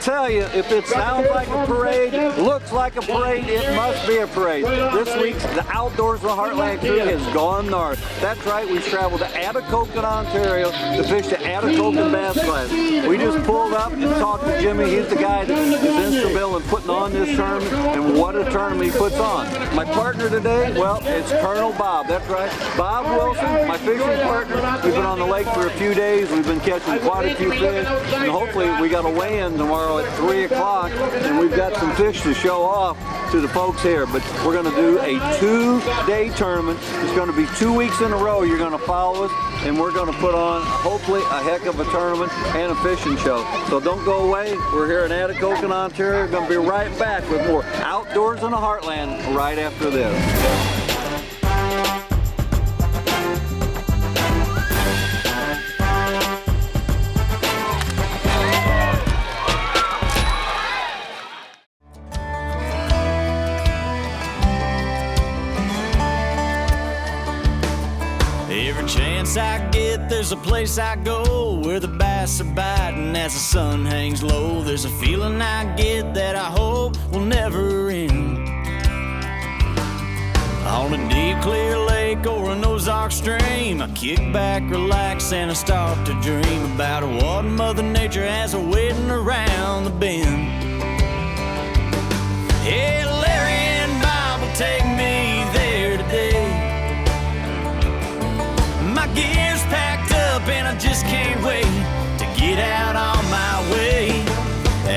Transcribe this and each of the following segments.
tell you, if it sounds like a parade, looks like a parade, it must be a parade. This week's the Outdoors of the Heartland crew has gone north. That's right, we've traveled to Atikokan, Ontario to fish the Atikokan Bass Classic. We just pulled up and talked to Jimmy. He's the guy that is instrumental in putting on this tournament, and what a tournament he puts on. My partner today, well, it's Colonel Bob. That's right, Bob Wilson, my fishing partner. We've been on the lake for a few days. We've been catching quite a few fish, and hopefully we got a weigh-in tomorrow at 3 o'clock, and we've got some fish to show off to the folks here. But we're going to do a 2-day tournament. It's going to be 2 weeks in a row. You're going to follow us, and we're going to put on hopefully a heck of a tournament and a fishing show. So don't go away. We're here in Atikokan, Ontario. We're going to be right back with more Outdoors in the Heartland right after this. Every chance I get, there's a place I go where the bass are biting as the sun hangs low. There's a feeling I get that I hope will never end. On a deep, clear lake or an Ozark stream, I kick back, relax, and I start to dream about what Mother Nature has waiting around the bend. Hey, Larry and Bob will take me there today. My gear's packed up and I just can't wait to get out on my way.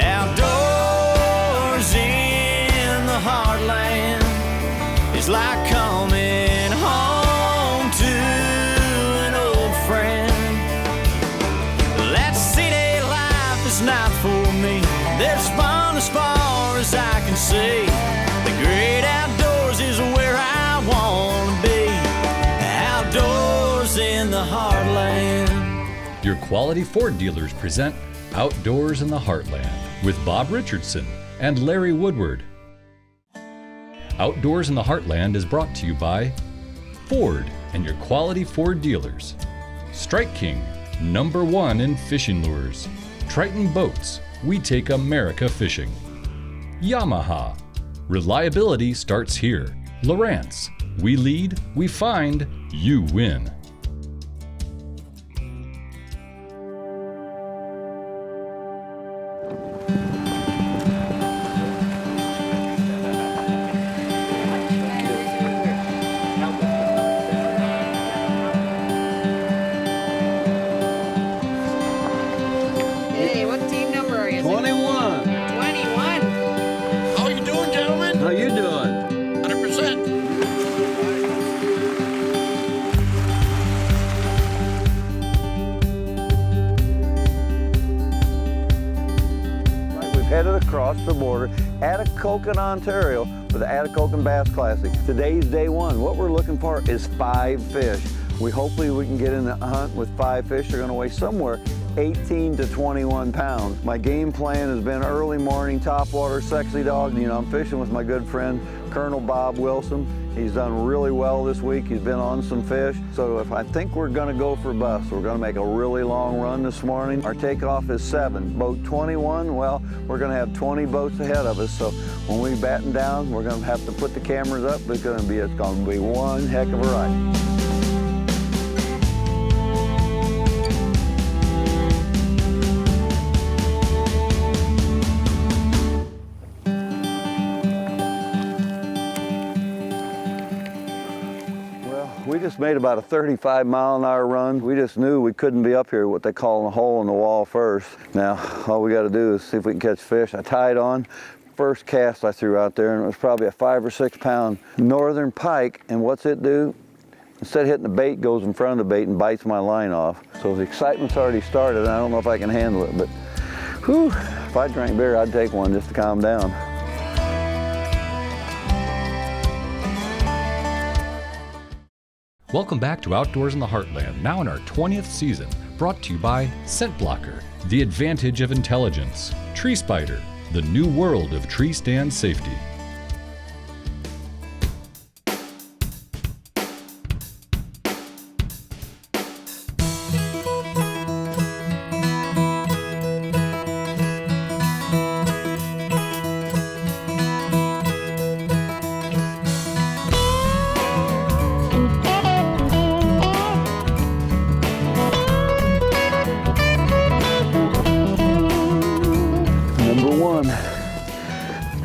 Outdoors in the Heartland, it's like coming home to an old friend. That city life is not for me. There's fun as far as I can see. The great outdoors is where I want to be. Outdoors in the Heartland. Your quality Ford dealers present Outdoors in the Heartland with Bob Richardson and Larry Woodward. Outdoors in the Heartland is brought to you by Ford and your quality Ford dealers. Strike King, #1 in fishing lures. Triton Boats, we take America fishing. Yamaha, reliability starts here. Lowrance, we lead, we find, you win. Hey, what team number are you? 21. 21. How you doing, gentlemen? How you doing? 100%. We've headed across the border, Atikokan, Ontario, for the Atikokan Bass Classic. Today's day one. What we're looking for is 5 fish. Hopefully we can get in the hunt with 5 fish. They're going to weigh somewhere 18 to 21 pounds. My game plan has been early morning, topwater, sexy dog. You know, I'm fishing with my good friend, Colonel Bob Wilson. He's done really well this week. He's been on some fish. So if I think we're gonna go for bust, we're gonna make a really long run this morning. Our takeoff is 7. Boat 21, well, we're gonna have 20 boats ahead of us. So when we batten down, we're gonna have to put the cameras up. It's gonna be one heck of a ride. We just made about a 35-mile-an-hour run. We just knew we couldn't be up here, what they call a hole in the wall first. Now, all we got to do is see if we can catch fish. I tied on. First cast I threw out there, and it was probably a 5 or 6 pound northern pike. And what's it do? Instead of hitting the bait, it goes in front of the bait and bites my line off. So the excitement's already started, and I don't know if I can handle it, but whew, if I drank beer, I'd take one just to calm down. Welcome back to Outdoors in the Heartland, now in our 20th season, brought to you by Scent Blocker, the advantage of intelligence, Tree Spider, the new world of tree stand safety.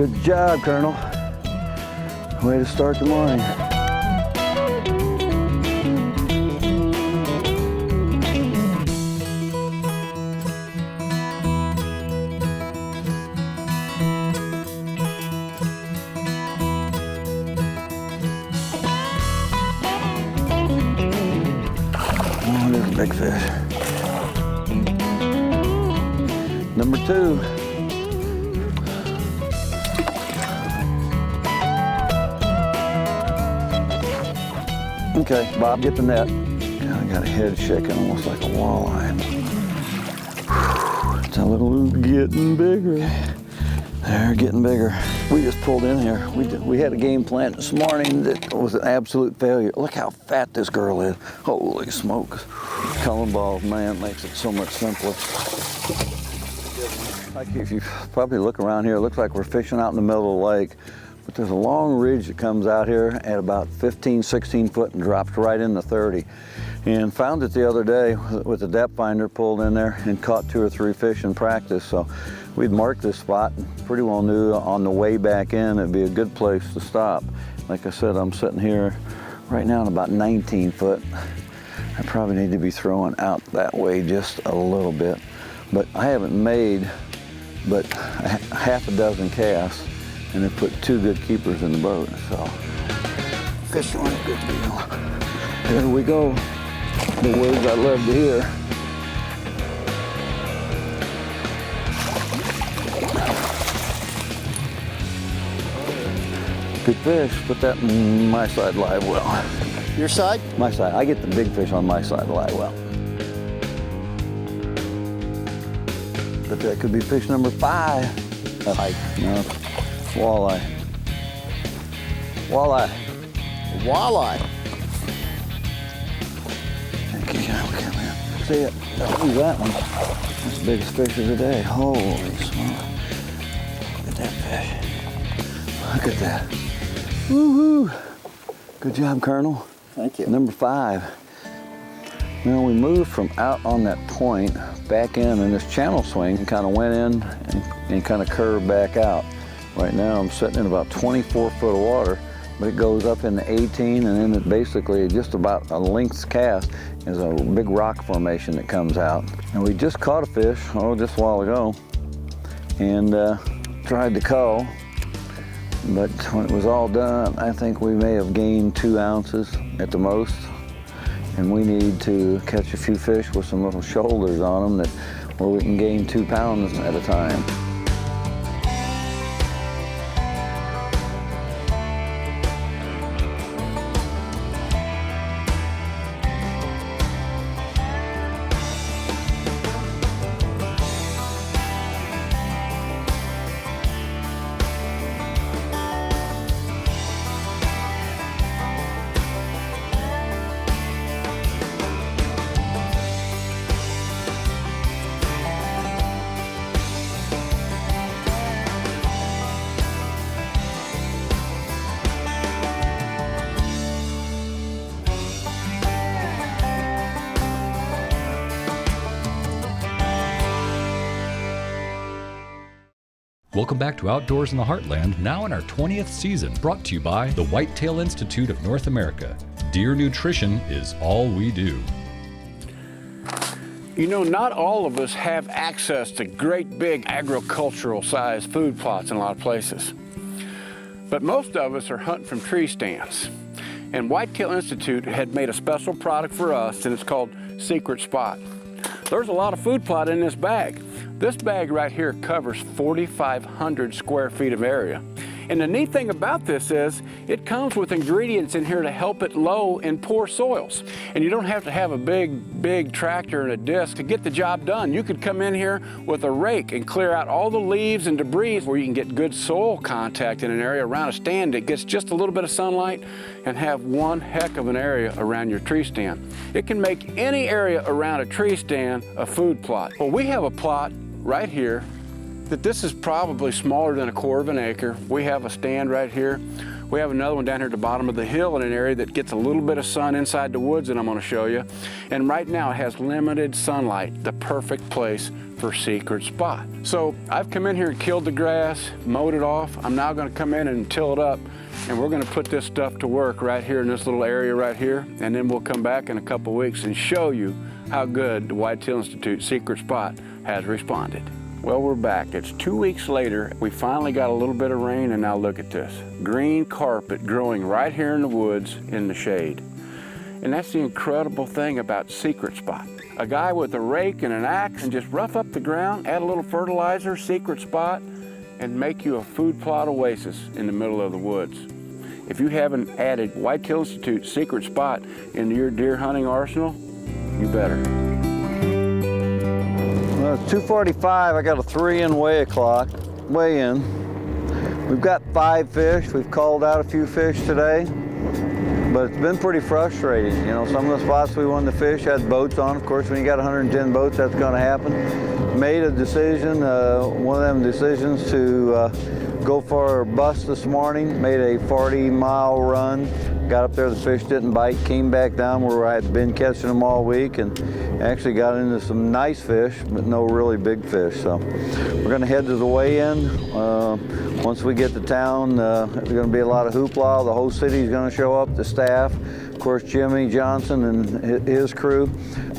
Good job, Colonel. Way to start the morning. Oh, there's a big fish. Number 2. Okay, Bob, get the net. I got a head shaking almost like a walleye. It's a little getting bigger. They're getting bigger. We just pulled in here. We had a game plan this morning that was an absolute failure. Look how fat this girl is. Holy smokes. Cullen balls, man, makes it so much simpler. Like if you probably look around here, it looks like we're fishing out in the middle of the lake. But there's a long ridge that comes out here at about 15, 16 foot and drops right into 30. And found it the other day with a depth finder, pulled in there and caught 2 or 3 fish in practice. So we'd marked this spot and pretty well knew on the way back in it'd be a good place to stop. Like I said, I'm sitting here right now at about 19 foot. I probably need to be throwing out that way just a little bit. But I haven't made but half a dozen casts, and they put 2 good keepers in the boat, so. Fish on, good deal. There we go. The words I love to hear. Good fish, put that in my side live well. Your side? My side, I get the big fish on my side of the live well. But that could be fish number 5. Pike, no. Walleye. Walleye. Walleye. Thank you, John. Come here. See it. Oh, that one. That's the biggest fish of the day. Holy smoke. Look at that fish. Look at that. Woohoo. Good job, Colonel. Thank you. Number 5. You know, we moved from out on that point back in this channel swing and kind of went in and kind of curved back out. Right now I'm sitting in about 24 foot of water, but it goes up into 18, and then it basically just about a length cast is a big rock formation that comes out. And we just caught a fish, just a while ago, and tried to cull, but when it was all done, I think we may have gained 2 ounces at the most. And we need to catch a few fish with some little shoulders on them where we can gain 2 pounds at a time. Welcome back to Outdoors in the Heartland, now in our 20th season, brought to you by the Whitetail Institute of North America. Deer nutrition is all we do. You know, not all of us have access to great big agricultural sized food plots in a lot of places. But most of us are hunting from tree stands. And Whitetail Institute had made a special product for us, and it's called Secret Spot. There's a lot of food plot in this bag. This bag right here covers 4,500 square feet of area. And the neat thing about this is it comes with ingredients in here to help it low in poor soils. And you don't have to have a big tractor and a disc to get the job done. You could come in here with a rake and clear out all the leaves and debris where you can get good soil contact in an area around a stand that gets just a little bit of sunlight and have one heck of an area around your tree stand. It can make any area around a tree stand a food plot. Well, we have a plot right here that this is probably smaller than 1/4 of an acre. We have a stand right here. We have another one down here at the bottom of the hill in an area that gets a little bit of sun inside the woods that I'm going to show you. And right now it has limited sunlight, the perfect place for secret spot. So I've come in here and killed the grass, mowed it off. I'm now going to come in and till it up, and we're going to put this stuff to work right here in this little area right here, and then we'll come back in a couple weeks and show you how good the Whitetail Institute secret spot has responded. Well, we're back. It's 2 weeks later. We finally got a little bit of rain, and now look at this. Green carpet growing right here in the woods in the shade. And that's the incredible thing about secret spot. A guy with a rake and an axe and just rough up the ground, add a little fertilizer, secret spot, and make you a food plot oasis in the middle of the woods. If you haven't added Whitetail Institute secret spot into your deer hunting arsenal, you better. Well, it's 2:45. I got a 3-in weigh in. We've got 5 fish. We've called out a few fish today, but it's been pretty frustrating. You know, some of the spots we wanted to fish had boats on. Of course, when you got 110 boats, that's going to happen. Made a decision, one of them decisions to go for a bust this morning. Made a 40-mile run. Got up there, the fish didn't bite, came back down where I had been catching them all week, and actually got into some nice fish, but no really big fish. So we're gonna head to the weigh-in. Once we get to town, there's gonna be a lot of hoopla. The whole city's gonna show up, the staff, of course Jimmy Johnson and his crew.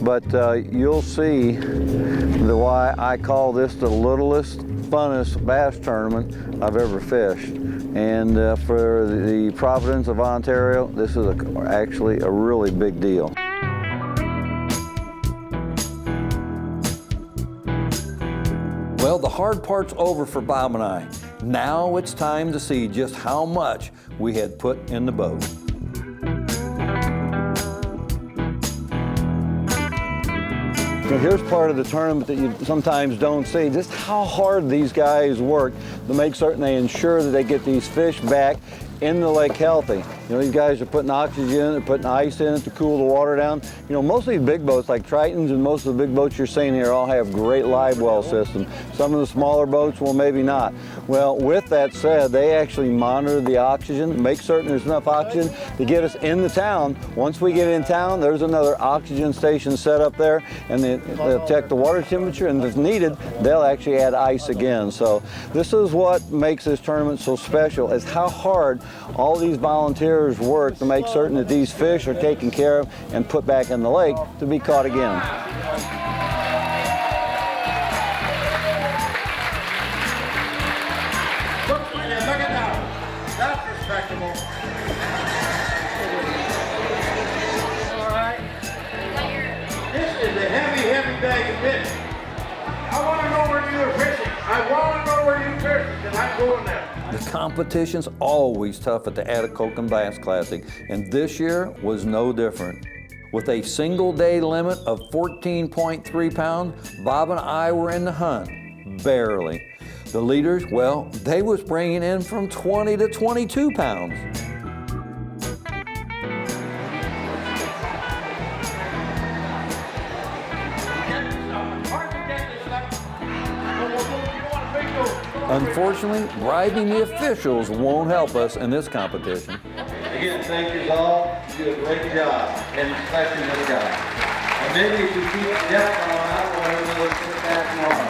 But you'll see why I call this the littlest, funnest bass tournament I've ever fished. And for the Providence of Ontario, this is actually a really big deal. Well, the hard part's over for Bob and I. Now it's time to see just how much we had put in the boat. So here's part of the tournament that you sometimes don't see, just how hard these guys work to make certain they ensure that they get these fish back in the lake healthy. You know, these guys are putting oxygen in it, they're putting ice in it to cool the water down. You know, most of these big boats like Tritons and most of the big boats you're seeing here all have great live well systems. Some of the smaller boats, well, maybe not. Well, with that said, they actually monitor the oxygen, make certain there's enough oxygen to get us in the town. Once we get in town, there's another oxygen station set up there, and they'll check the water temperature, and if needed, they'll actually add ice again. So this is what makes this tournament so special, is how hard all these volunteers work to make certain that these fish are taken care of and put back in the lake to be caught again. Look at that. That's respectable. All right. This is a heavy, heavy bag of fish. I want to know where you were fishing. I want to know where you fished, and I'm going there. The competition's always tough at the Atikokan Bass Classic, and this year was no different. With a single-day limit of 14.3 pounds, Bob and I were in the hunt, barely. The leaders, well, they was bringing in from 20 to 22 pounds. Unfortunately, bribing the officials won't help us in this competition. Again, thank you all. You did a great job, and especially this guy. And maybe if you keep Jeff on, I don't want to put that tomorrow.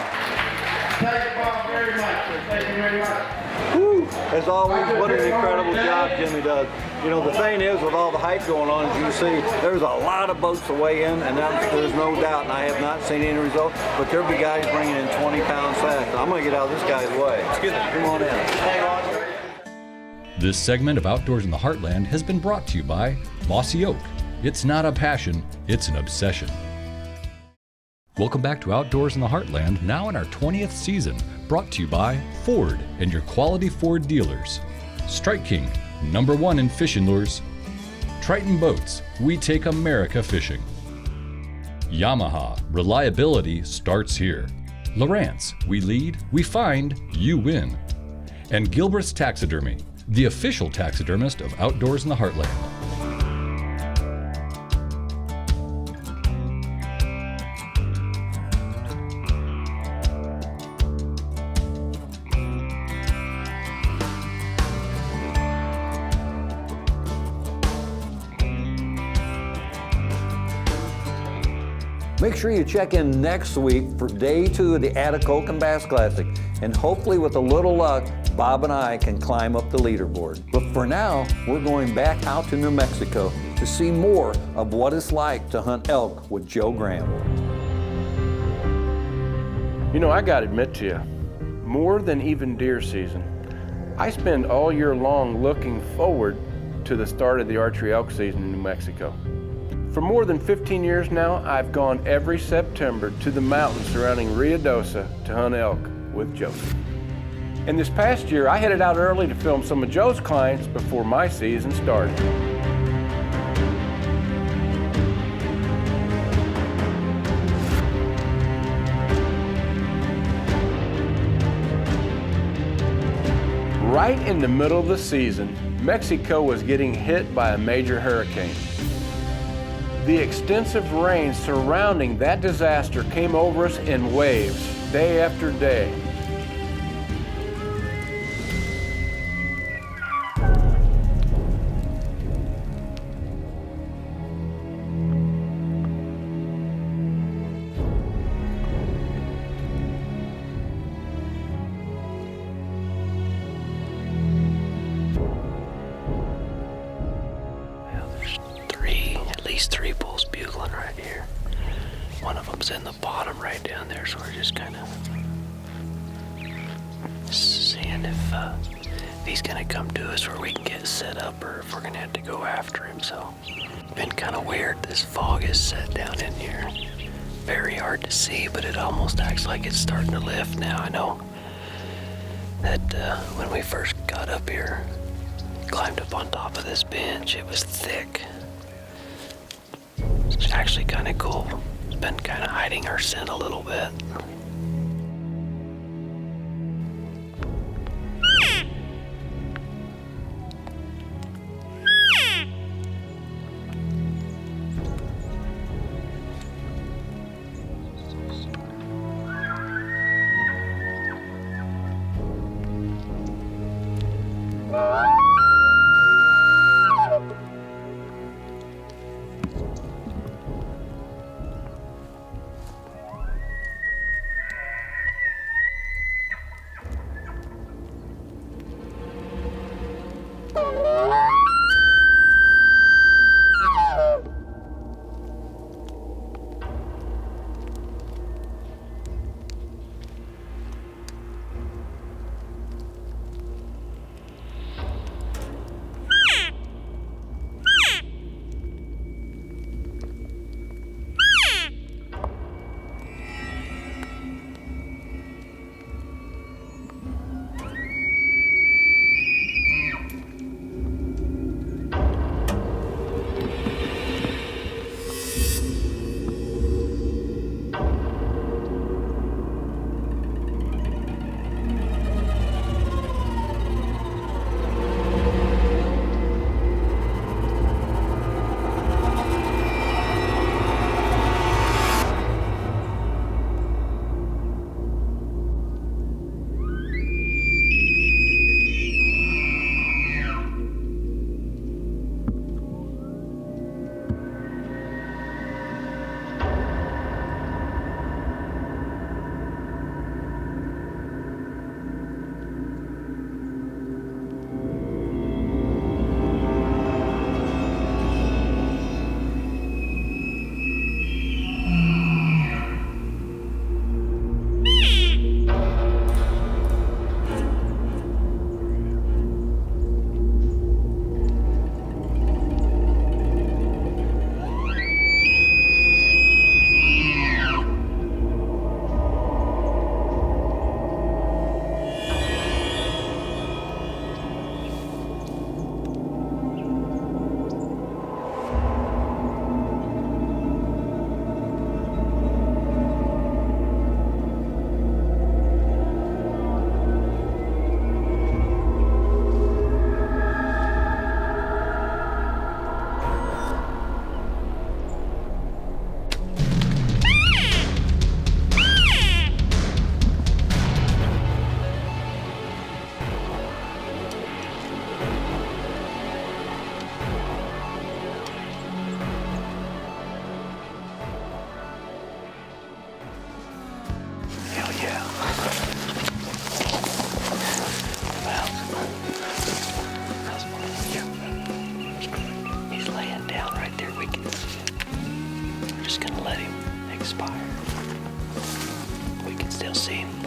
Thank you, Bob, very much. Thank you very much. Whew. As always, what an incredible job Jimmy does. You know, the thing is, with all the hype going on, as you see, there's a lot of boats to weigh in, and there's no doubt, and I have not seen any results, but there'll be guys bringing in 20-pound sacks. I'm going to get out of this guy's way. Excuse me. Come on in. This segment of Outdoors in the Heartland has been brought to you by Mossy Oak. It's not a passion, it's an obsession. Welcome back to Outdoors in the Heartland, now in our 20th season, brought to you by Ford and your quality Ford dealers. Strike King, #1 in fishing lures. Triton Boats, we take America fishing. Yamaha, reliability starts here. Lowrance, we lead, we find, you win. And Gilbreth's Taxidermy, the official taxidermist of Outdoors in the Heartland. Make sure you check in next week for day 2 of the Atikokan Bass Classic, and hopefully with a little luck, Bob and I can climb up the leaderboard. But for now, we're going back out to New Mexico to see more of what it's like to hunt elk with Joe Graham. You know, I gotta admit to you, more than even deer season, I spend all year long looking forward to the start of the archery elk season in New Mexico. For more than 15 years now, I've gone every September to the mountains surrounding Ruidoso to hunt elk with Joe. And this past year, I headed out early to film some of Joe's clients before my season started. Right in the middle of the season, Mexico was getting hit by a major hurricane. The extensive rain surrounding that disaster came over us in waves, day after day. At least three bulls bugling right here. One of them's in the bottom right down there, so we're just kind of seeing if he's gonna come to us where we can get set up or if we're gonna have to go after him. So been kind of weird. This fog is set down in here. Very hard to see, but it almost acts like it's starting to lift now. I know that when we first got up here, climbed up on top of this bench, it was thick. It's actually kind of cool. It's been kind of hiding our scent a little bit.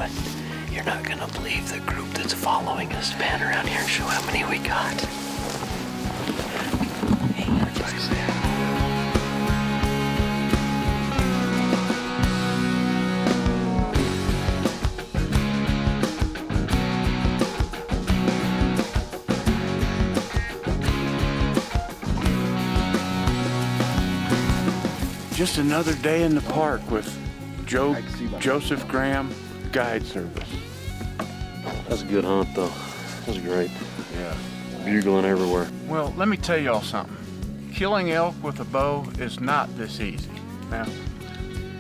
but you're not gonna believe the group that's following us. Pan around here and show how many we got. Hey, everybody's there. Just another day in the park with Joseph Graham Guide Service. That's a good hunt, though. That was great. Yeah. Bugling everywhere. Well, let me tell y'all something. Killing elk with a bow is not this easy. Now,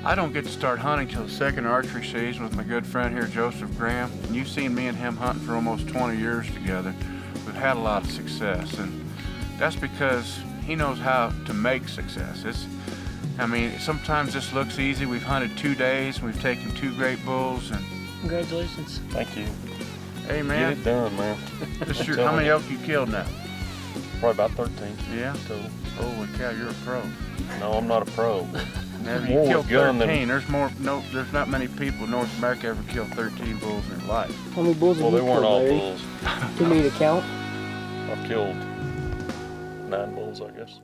I don't get to start hunting till the second archery season with my good friend here, Joseph Graham. And you've seen me and him hunting for almost 20 years together. We've had a lot of success, and that's because he knows how to make success. I mean, sometimes this looks easy. We've hunted 2 days, and we've taken 2 great bulls, and Congratulations. Thank you. hey man, Get it done, man. how many elk you killed now? Probably about 13. Yeah? Total. Holy cow, you're a pro. No, I'm not a pro. Now, you More killed with gun 13. than- There's not many people in North America ever killed 13 bulls in their life. How many bulls Well, have they you weren't killed, all Larry? bulls. Too many to count? I've killed 9 bulls, I guess.